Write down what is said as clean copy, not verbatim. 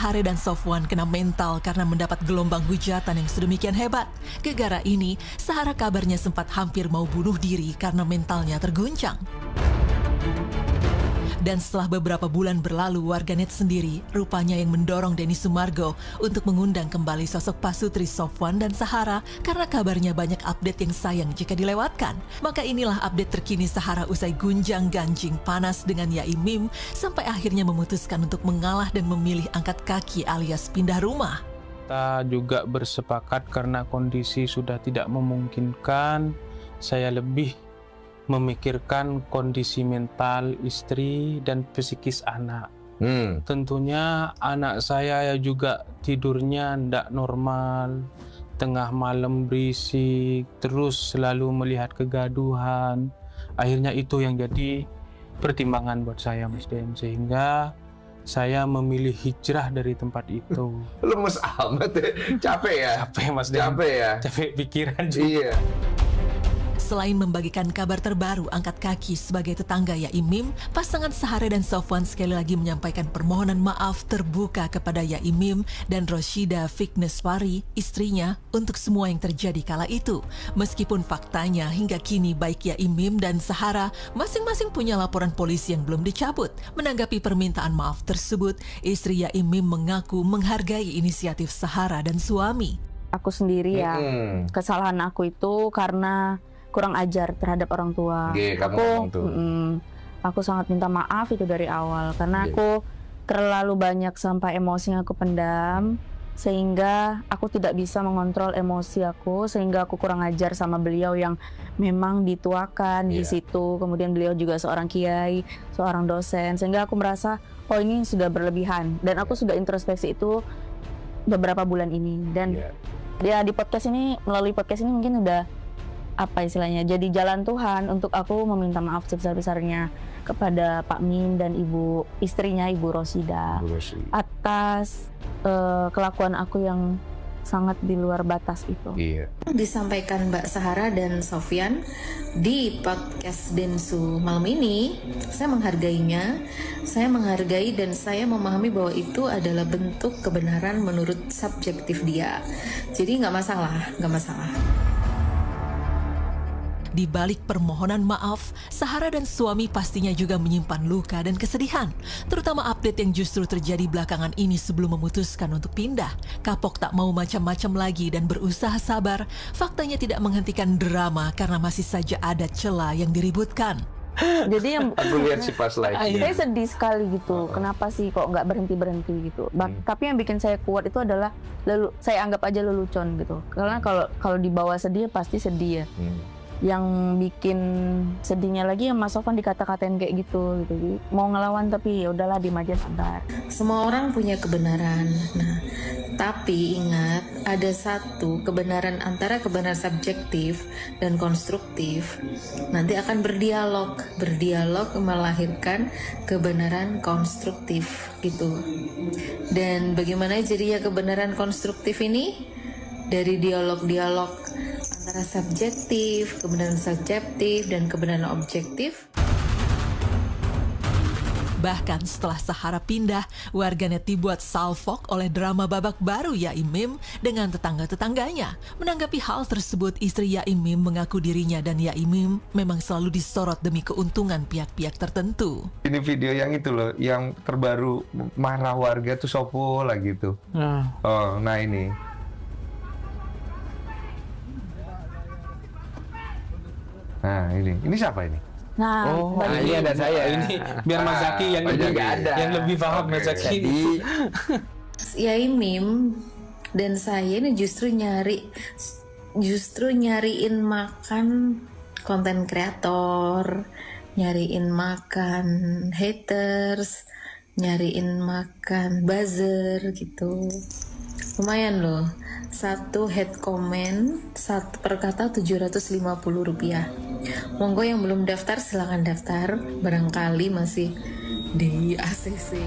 Sahare dan Sofwan kena mental karena mendapat gelombang hujatan yang sedemikian hebat. Gegara ini, Sahara kabarnya sempat hampir mau bunuh diri karena mentalnya terguncang. Dan setelah beberapa bulan berlalu, warganet sendiri rupanya yang mendorong Denny Sumargo untuk mengundang kembali sosok pasutri Sofwan dan Sahara karena kabarnya banyak update yang sayang jika dilewatkan. Maka inilah update terkini Sahara usai gunjang-ganjing panas dengan Yai Mim sampai akhirnya memutuskan untuk mengalah dan memilih angkat kaki alias pindah rumah. Kita juga bersepakat karena kondisi sudah tidak memungkinkan, saya lebih memikirkan kondisi mental istri dan psikis anak. Tentunya anak saya juga tidurnya tidak normal, tengah malam berisik, terus selalu melihat kegaduhan. Akhirnya itu yang jadi pertimbangan buat saya, Mas Den, sehingga saya memilih hijrah dari tempat itu. Lemes amat ya, capek ya? Capek, Mas Den. Capek ya? Capek pikiran juga. Iya. Selain membagikan kabar terbaru angkat kaki sebagai tetangga Yai Mim, pasangan Sahare dan Sofwan sekali lagi menyampaikan permohonan maaf terbuka kepada Yai Mim dan Roshida Fikneswari, istrinya, untuk semua yang terjadi kala itu. Meskipun faktanya hingga kini baik Yai Mim dan Sahara masing-masing punya laporan polisi yang belum dicabut. Menanggapi permintaan maaf tersebut, istri Yai Mim mengaku menghargai inisiatif Sahara dan suami. Aku sendiri ya, kesalahan aku itu karena kurang ajar terhadap orang tua. Aku sangat minta maaf itu dari awal karena aku terlalu banyak sampai emosi yang aku pendam sehingga aku tidak bisa mengontrol emosi aku, sehingga aku kurang ajar sama beliau yang memang dituakan di situ. Kemudian beliau juga seorang kiai, seorang dosen, sehingga aku merasa oh ini sudah berlebihan dan aku sudah introspeksi itu beberapa bulan ini. Dan ya di podcast ini, melalui podcast ini mungkin udah apa istilahnya, jadi jalan Tuhan untuk aku meminta maaf sebesar-besarnya kepada Pak Mim dan ibu istrinya, Ibu Roshida, atas kelakuan aku yang sangat di luar batas itu. Disampaikan Mbak Sahara dan Sofyan di podcast Densu malam ini, saya menghargainya, saya menghargai dan saya memahami bahwa itu adalah bentuk kebenaran menurut subjektif dia. Jadi nggak masalah. Di balik permohonan maaf, Sahara dan suami pastinya juga menyimpan luka dan kesedihan. Terutama update yang justru terjadi belakangan ini sebelum memutuskan untuk pindah. Kapok tak mau macam-macam lagi dan berusaha sabar, faktanya tidak menghentikan drama karena masih saja ada celah yang diributkan. Jadi yang aku lihat sih pas live. Saya sedih sekali gitu. Kenapa sih kok nggak berhenti gitu? Tapi yang bikin saya kuat itu adalah saya anggap aja lelucon gitu. Karena kalau dibawa sedih pasti sedih ya. Yang bikin sedihnya lagi ya Mas Sofwan dikata-katain kayak gitu. Mau ngelawan tapi ya udahlah diem aja, sabar. Semua orang punya kebenaran. Nah, tapi ingat ada satu kebenaran antara kebenaran subjektif dan konstruktif. Nanti akan berdialog melahirkan kebenaran konstruktif gitu. Dan bagaimana jadinya kebenaran konstruktif ini? Dari dialog-dialog antara subjektif, kebenaran subjektif, dan kebenaran objektif. Bahkan setelah Sahara pindah, warganet dibuat salfok oleh drama babak baru Yai Mim dengan tetangga-tetangganya. Menanggapi hal tersebut, istri Yai Mim mengaku dirinya dan Yai Mim memang selalu disorot demi keuntungan pihak-pihak tertentu. Ini video yang itu loh, yang terbaru marah warga tuh sopo lah gitu. Nah ini. Nah ini siapa ini? Nah, ini ada saya. Ini biar Mas Zaki yang lebih paham Mas Zaki. Yai Mim dan saya ini justru nyariin makan konten kreator, nyariin makan haters, nyariin makan buzzer gitu. Lumayan loh. Satu head comment, satu per kata Rp750. Monggo yang belum daftar silahkan daftar, barangkali masih di ACC.